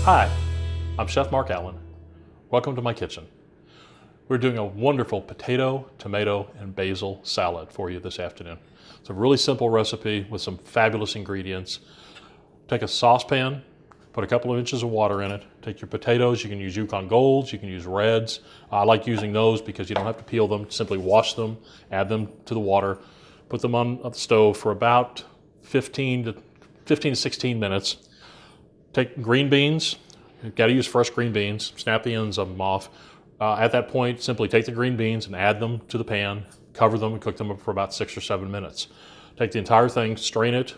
Hi, I'm Chef Mark Allen. Welcome to my kitchen. We're doing a wonderful potato, tomato, and basil salad for you this afternoon. It's a really simple recipe with some fabulous ingredients. Take a saucepan, put a couple of inches of water in it. Take your potatoes, you can use Yukon Golds, you can use Reds. I like using those because you don't have to peel them, simply wash them, add them to the water, put them on the stove for about 15 to 16 minutes. Take green beans, you've got to use fresh green beans, snap the ends of them off. At that point, simply take the green beans and add them to the pan, cover them and cook them for about 6 or 7 minutes. Take the entire thing, strain it,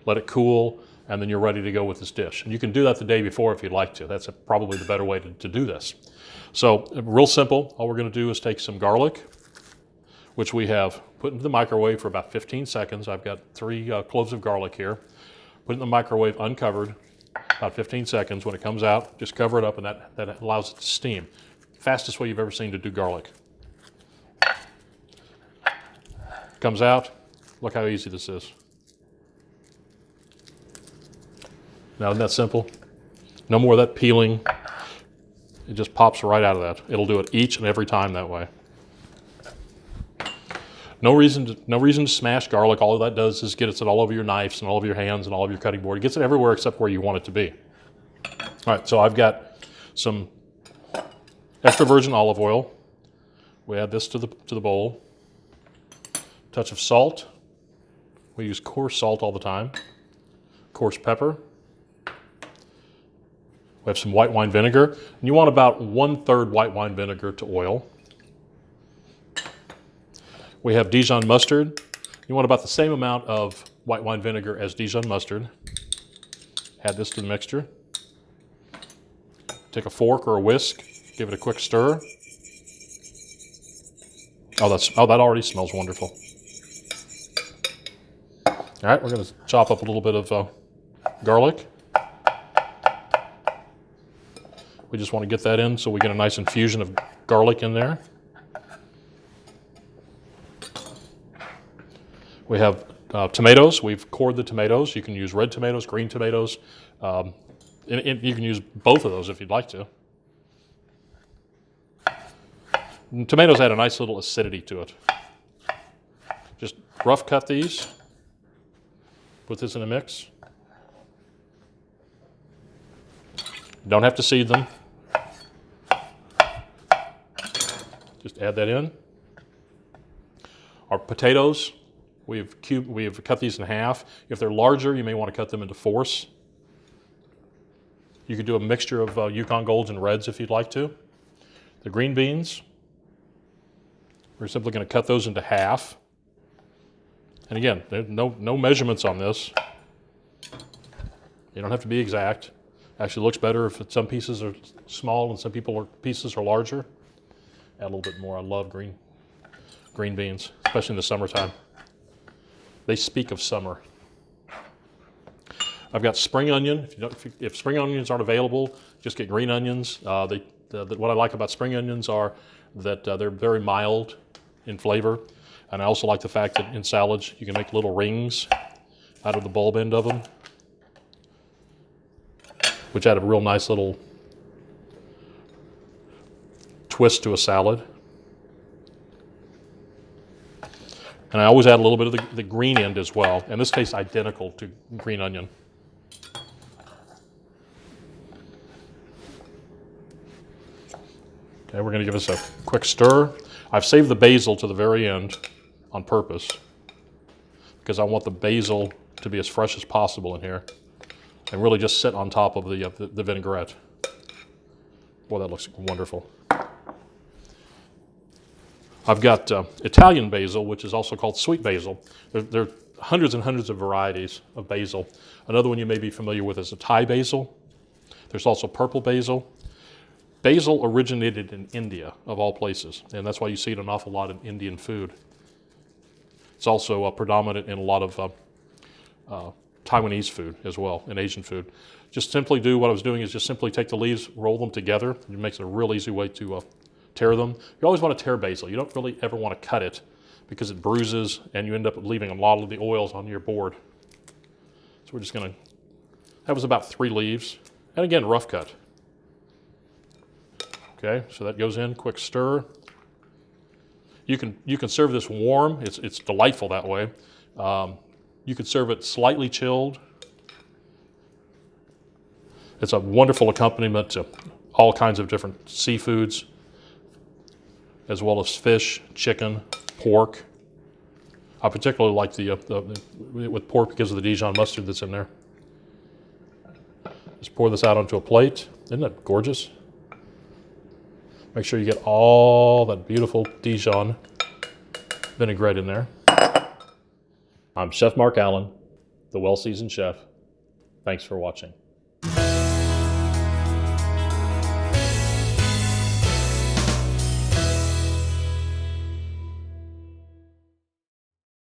let it cool, and then you're ready to go with this dish. And you can do that the day before if you'd like to. That's probably the better way to do this. So real simple, all we're gonna do is take some garlic, which we have put into the microwave for about 15 seconds. I've got 3 cloves of garlic here. Put it in the microwave uncovered, about 15 seconds. When it comes out, just cover it up and that allows it to steam. Fastest way you've ever seen to do garlic. Comes out, look how easy this is. Now, isn't that simple? No more of that peeling. It just pops right out of that. It'll do it each and every time that way. No reason to smash garlic. All that does is get it all over your knives and all over your hands and all over your cutting board. It gets it everywhere except where you want it to be. All right, so I've got some extra virgin olive oil. We add this to the bowl. Touch of salt. We use coarse salt all the time. Coarse pepper. We have some white wine vinegar. And you want about 1/3 white wine vinegar to oil. We have Dijon mustard. You want about the same amount of white wine vinegar as Dijon mustard. Add this to the mixture. Take a fork or a whisk, give it a quick stir. Oh, that already smells wonderful. All right, we're gonna chop up a little bit of garlic. We just want to get that in so we get a nice infusion of garlic in there. We have tomatoes. We've cored the tomatoes. You can use red tomatoes, green tomatoes. And you can use both of those if you'd like to. And tomatoes add a nice little acidity to it. Just rough cut these. Put this in a mix. Don't have to seed them. Just add that in. Our potatoes. We've cut these in half. If they're larger, you may want to cut them into fourths. You could do a mixture of Yukon Golds and Reds if you'd like to. The green beans, we're simply going to cut those into half. And again, there's no measurements on this. You don't have to be exact. Actually looks better if some pieces are small and some pieces are larger. Add a little bit more. I love green beans, especially in the summertime. They speak of summer. I've got spring onion. If spring onions aren't available, just get green onions. What I like about spring onions are that they're very mild in flavor. And I also like the fact that in salads, you can make little rings out of the bulb end of them, which add a real nice little twist to a salad. And I always add a little bit of the green end as well. And this tastes identical to green onion. Okay, we're gonna give this a quick stir. I've saved the basil to the very end on purpose because I want the basil to be as fresh as possible in here and really just sit on top of the vinaigrette. Boy, that looks wonderful. I've got Italian basil, which is also called sweet basil. There are hundreds and hundreds of varieties of basil. Another one you may be familiar with is a Thai basil. There's also purple basil. Basil originated in India, of all places, and that's why you see it an awful lot in Indian food. It's also predominant in a lot of Taiwanese food as well, and Asian food. Just simply do what I was doing is just simply take the leaves, roll them together. It makes it a real easy way to tear them. You always want to tear basil. You don't really ever want to cut it because it bruises and you end up leaving a lot of the oils on your board. So we're just going to, that was about 3 leaves, And again, rough cut. Okay, so that goes in, quick stir. You can serve this warm. It's delightful that way. You could serve it slightly chilled. It's a wonderful accompaniment to all kinds of different seafoods, as well as fish, chicken, pork. I particularly like with pork because of the Dijon mustard that's in there. Just pour this out onto a plate. Isn't that gorgeous? Make sure you get all that beautiful Dijon vinaigrette in there. I'm Chef Mark Allen, the well-seasoned chef. Thanks for watching.